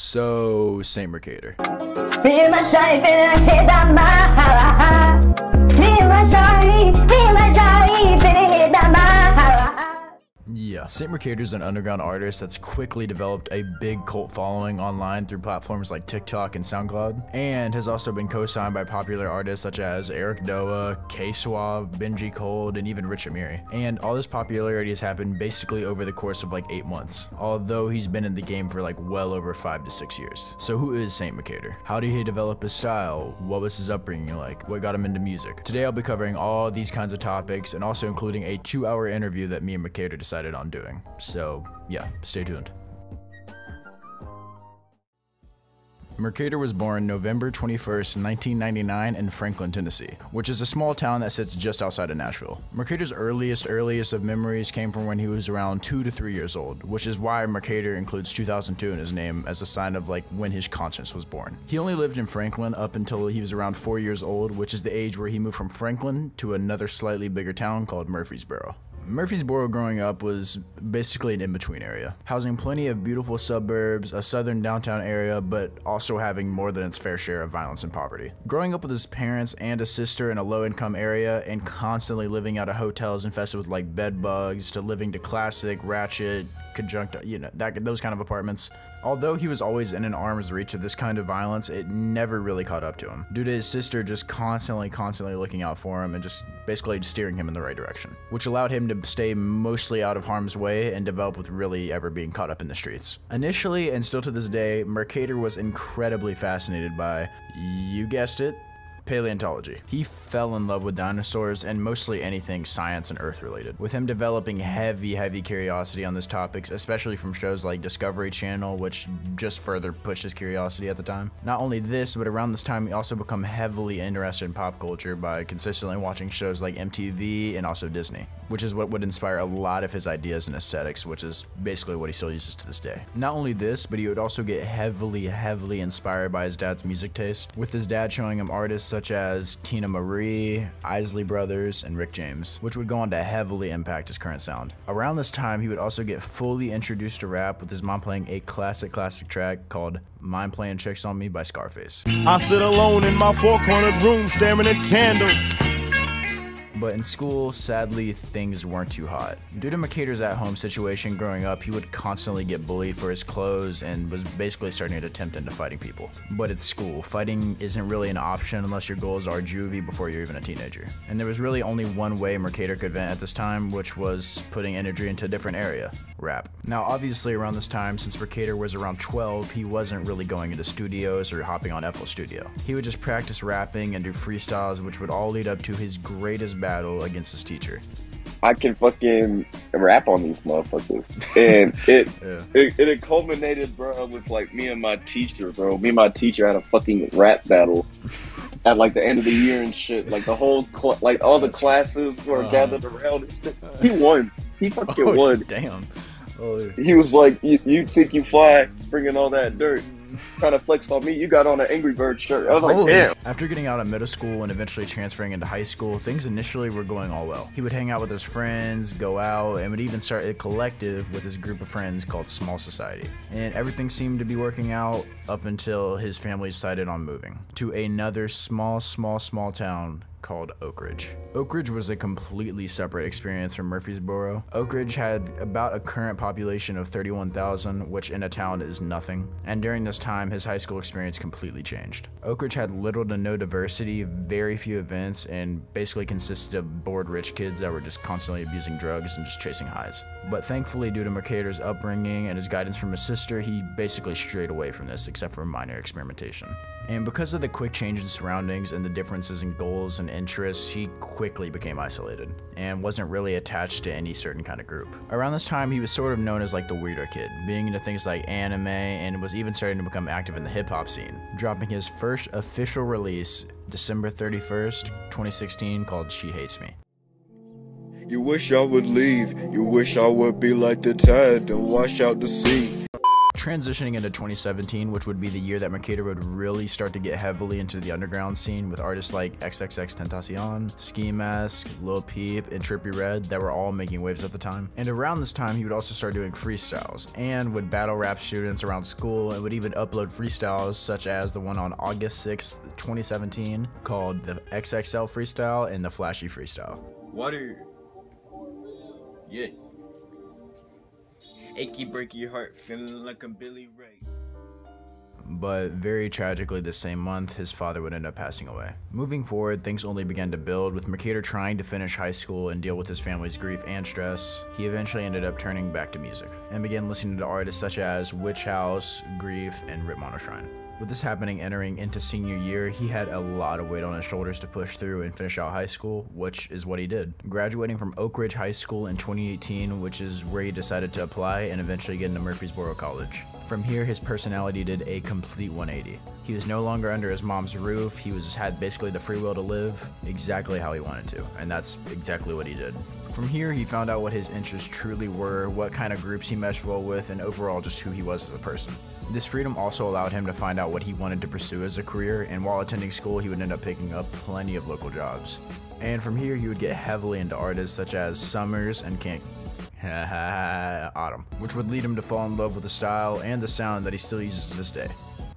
So, Saint Mercator. Me and my shawty finna hit that mile. Me and my shawty finna hit that mile. Yeah, Saint Mercator is an underground artist that's quickly developed a big cult following online through platforms like TikTok and SoundCloud, and has also been co-signed by popular artists such as Eric Doa, K-Suave, Benji Cold, and even Rich Amiri. And all this popularity has happened basically over the course of like 8 months, although he's been in the game for like well over 5 to 6 years. So who is Saint Mercator? How did he develop his style? What was his upbringing like? What got him into music? Today I'll be covering all these kinds of topics, and also including a 2-hour interview that me and Mercator decided on doing. So yeah, stay tuned. Mercator was born November 21st, 1999 in Franklin, Tennessee, which is a small town that sits just outside of Nashville. Mercator's earliest of memories came from when he was around 2 to 3 years old, which is why Mercator includes 2002 in his name as a sign of like when his conscience was born. He only lived in Franklin up until he was around 4 years old, which is the age where he moved from Franklin to another slightly bigger town called Murfreesboro. Murfreesboro growing up was basically an in-between area, housing plenty of beautiful suburbs, a southern downtown area, but also having more than its fair share of violence and poverty. Growing up with his parents and a sister in a low-income area and constantly living out of hotels infested with like bed bugs to living to classic, ratchet, conjunct, those kind of apartments. Although he was always in an arm's reach of this kind of violence, it never really caught up to him, due to his sister just constantly looking out for him and just basically steering him in the right direction, which allowed him to stay mostly out of harm's way and develop with really ever being caught up in the streets. Initially, and still to this day, Mercator was incredibly fascinated by, you guessed it, paleontology. He fell in love with dinosaurs and mostly anything science and earth related, with him developing heavy curiosity on these topics, especially from shows like Discovery Channel, which just further pushed his curiosity at the time. Not only this, but around this time he also became heavily interested in pop culture by consistently watching shows like MTV and also Disney, which is what would inspire a lot of his ideas and aesthetics, which is basically what he still uses to this day. Not only this, but he would also get heavily inspired by his dad's music taste, with his dad showing him artists such as Tina Marie, Isley Brothers, and Rick James, which would go on to heavily impact his current sound. Around this time, he would also get fully introduced to rap, with his mom playing a classic track called Mind Playing Tricks on Me by Scarface. I sit alone in my four-cornered room staring at candles. But in school, sadly, things weren't too hot. Due to Mercator's at-home situation growing up, he would constantly get bullied for his clothes and was basically starting to tempt into fighting people. But at school, fighting isn't really an option unless your goals are juvie before you're even a teenager. And there was really only one way Mercator could vent at this time, which was putting energy into a different area, rap. Now, obviously around this time, since Mercator was around 12, he wasn't really going into studios or hopping on FL Studio. He would just practice rapping and do freestyles, which would all lead up to his greatest battle against his teacher. I can fucking rap on these motherfuckers. And it culminated, bro, with like me and my teacher, bro. Me and my teacher had a fucking rap battle at like the end of the year and shit. Like the whole, like all the classes were gathered around and shit. He won. He fucking won. Damn. He was like, you think you fly, bringing all that dirt. Trying to flex on me, you got on an Angry Bird shirt. I was like, damn. After getting out of middle school and eventually transferring into high school, things initially were going all well. He would hang out with his friends, go out, and would even start a collective with his group of friends called Small Society. And everything seemed to be working out up until his family decided on moving to another small town called Oak Ridge. Oak Ridge was a completely separate experience from Murfreesboro. Oak Ridge had about a current population of 31,000, which in a town is nothing. And during this time, his high school experience completely changed. Oak Ridge had little to no diversity, very few events, and basically consisted of bored rich kids that were just constantly abusing drugs and just chasing highs. But thankfully, due to Mercator's upbringing and his guidance from his sister, he basically strayed away from this, except for minor experimentation. And because of the quick change in surroundings and the differences in goals and interests, he quickly became isolated and wasn't really attached to any certain kind of group. Around this time, he was sort of known as like the weirder kid, being into things like anime, and was even starting to become active in the hip-hop scene, dropping his first official release December 31st, 2016, called She Hates Me. You wish I would leave, you wish I would be like the tide and wash out the sea. Transitioning into 2017, which would be the year that Mercator would really start to get heavily into the underground scene with artists like XXXTentacion, Ski Mask, Lil Peep, and Trippie Redd that were all making waves at the time. And around this time, he would also start doing freestyles and would battle rap students around school and would even upload freestyles such as the one on August 6th, 2017 called the XXL Freestyle and the Flashy Freestyle. Water. Yeah. Achy breaky heart, feeling like I'm Billy Ray. But very tragically this same month, his father would end up passing away. Moving forward, things only began to build, with Mercator trying to finish high school and deal with his family's grief and stress. He eventually ended up turning back to music, and began listening to artists such as Witch House, Grief, and Rip Monoshrine. With this happening entering into senior year, he had a lot of weight on his shoulders to push through and finish out high school, which is what he did. Graduating from Oak Ridge High School in 2018, which is where he decided to apply and eventually get into Murfreesboro College. From here, his personality did a complete 180. He was no longer under his mom's roof, he had basically the free will to live exactly how he wanted to, and that's exactly what he did. From here, he found out what his interests truly were, what kind of groups he meshed well with, and overall just who he was as a person. This freedom also allowed him to find out what he wanted to pursue as a career, and while attending school, he would end up picking up plenty of local jobs. And from here, he would get heavily into artists such as Summers and Autumn, which would lead him to fall in love with the style and the sound that he still uses to this day,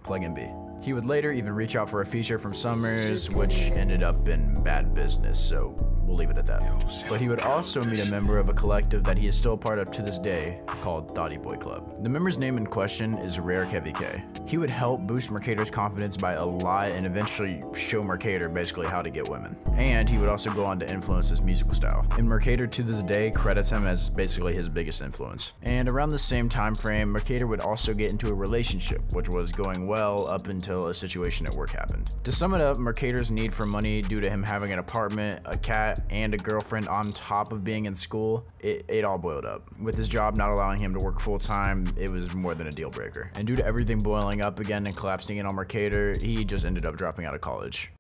Plug and B. He would later even reach out for a feature from Summers, which ended up in bad business, so we'll leave it at that. But he would also meet a member of a collective that he is still a part of to this day, called Thotty Boy Club. The member's name in question is Rare Kevy K. He would help boost Mercator's confidence by a lot and eventually show Mercator basically how to get women. And he would also go on to influence his musical style. And Mercator to this day credits him as basically his biggest influence. And around the same time frame, Mercator would also get into a relationship, which was going well up until a situation at work happened. To sum it up, Mercator's need for money due to him having an apartment, a cat, and a girlfriend on top of being in school, it all boiled up. With his job not allowing him to work full time, it was more than a deal breaker. And due to everything boiling up again and collapsing in on Mercator, he just ended up dropping out of college.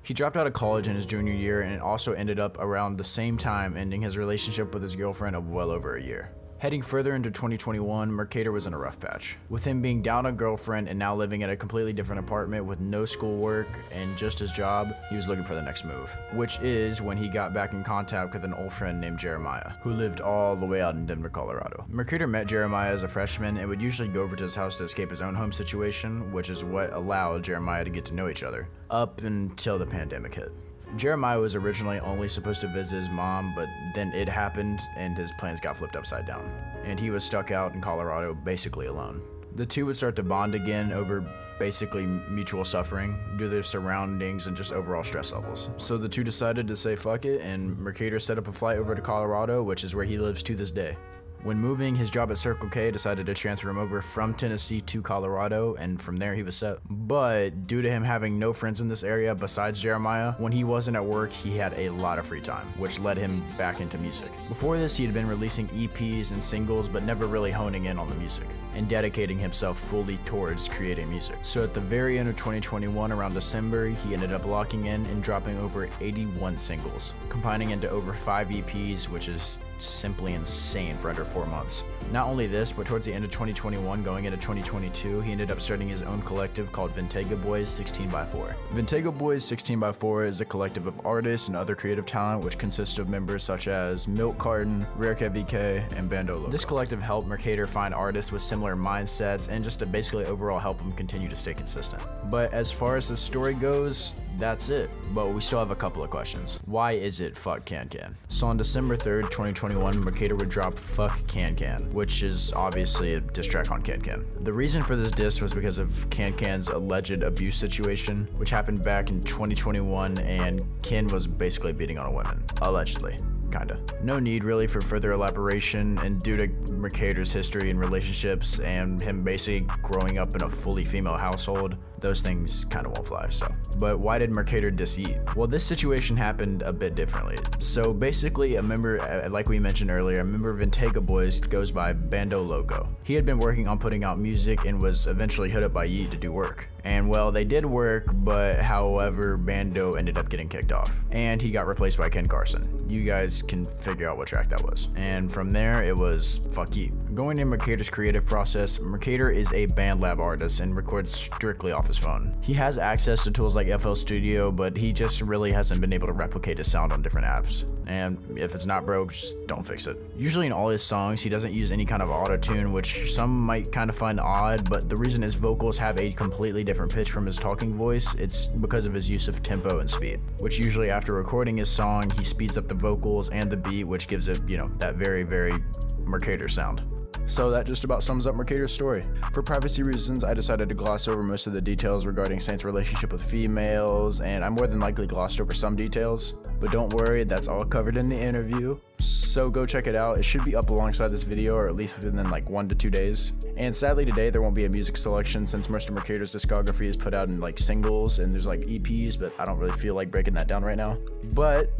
He dropped out of college in his junior year and also ended up around the same time ending his relationship with his girlfriend of well over a year. Heading further into 2021, Mercator was in a rough patch, with him being down a girlfriend and now living in a completely different apartment with no schoolwork and just his job. He was looking for the next move, which is when he got back in contact with an old friend named Jeremiah, who lived all the way out in Denver, Colorado. Mercator met Jeremiah as a freshman and would usually go over to his house to escape his own home situation, which is what allowed Jeremiah to get to know each other, up until the pandemic hit. Jeremiah was originally only supposed to visit his mom, but then it happened and his plans got flipped upside down, and he was stuck out in Colorado basically alone. The two would start to bond again over basically mutual suffering due to their surroundings and just overall stress levels. So the two decided to say fuck it, and Mercator set up a flight over to Colorado, which is where he lives to this day. When moving, his job at Circle K decided to transfer him over from Tennessee to Colorado, and from there he was set. But due to him having no friends in this area besides Jeremiah, when he wasn't at work, he had a lot of free time, which led him back into music. Before this, he had been releasing EPs and singles, but never really honing in on the music and dedicating himself fully towards creating music. So at the very end of 2021, around December, he ended up locking in and dropping over 81 singles, combining into over 5 EPs, which is simply insane for under 4 months. Not only this, but towards the end of 2021 going into 2022, he ended up starting his own collective called Ventega Boys 16x4. Ventega Boys 16x4 is a collective of artists and other creative talent which consists of members such as Milk Carton, Rare VK, and Bando Loco. This collective helped Mercator find artists with similar mindsets and just to basically overall help him continue to stay consistent. But as far as the story goes, that's it. But we still have a couple of questions. Why is it fuck KanKan? So on December 3rd, 2021, Mercator would drop Fuck KanKan, which is obviously a diss track on KanKan. The reason for this diss was because of KanKan's alleged abuse situation, which happened back in 2021, and Ken was basically beating on a woman. Allegedly. Kinda. No need really for further elaboration, and due to Mercator's history and relationships and him basically growing up in a fully female household, those things kind of won't fly, so. But why did Mercator diss Yeat? Well, this situation happened a bit differently. So basically, a member, like we mentioned earlier, a member of Ventega Boys goes by Bando Loco. He had been working on putting out music and was eventually hit up by Yeat to do work. And well, they did work, but however, Bando ended up getting kicked off. And he got replaced by Ken Carson. You guys can figure out what track that was. And from there, it was fuck Yeat. Going into Mercator's creative process, Mercator is a BandLab artist and records strictly off his phone. He has access to tools like FL Studio, but he just really hasn't been able to replicate his sound on different apps. And if it's not broke, just don't fix it. Usually in all his songs, he doesn't use any kind of auto-tune, which some might kind of find odd, but the reason his vocals have a completely different pitch from his talking voice, it's because of his use of tempo and speed, which usually after recording his song, he speeds up the vocals and the beat, which gives it, you know, that very, very Mercator sound. So that just about sums up Mercator's story. For privacy reasons, I decided to gloss over most of the details regarding Saint's relationship with females, and I more than likely glossed over some details. But don't worry, that's all covered in the interview. So go check it out. It should be up alongside this video, or at least within like 1 to 2 days. And sadly today there won't be a music selection since most of Mercator's discography is put out in like singles and there's like EPs, but I don't really feel like breaking that down right now. But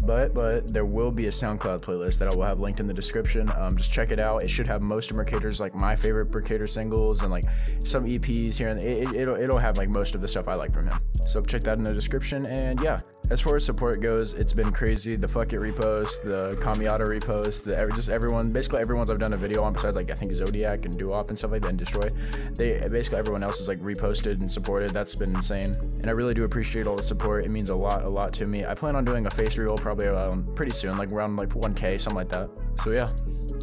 there will be a SoundCloud playlist that I will have linked in the description. Just check it out. It should have most of Mercator's, like my favorite Mercator singles and like some EPs here, and it'll have like most of the stuff I like from him. So check that in the description. And yeah, as far as support goes, it's been crazy. The Fuck It repost, the Kamiata repost, just everyone, basically everyone's I've done a video on besides like I think Zodiac and Duop and stuff like that and Destroy. Basically everyone else is like reposted and supported. That's been insane. And I really do appreciate all the support. It means a lot to me. I plan on doing a face reveal probably pretty soon, like around like 1K, something like that. So yeah,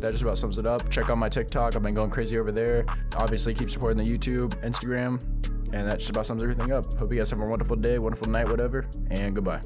that just about sums it up. Check out my TikTok. I've been going crazy over there. Obviously keep supporting the YouTube, Instagram, and that just about sums everything up. Hope you guys have a wonderful day, wonderful night, whatever, and goodbye.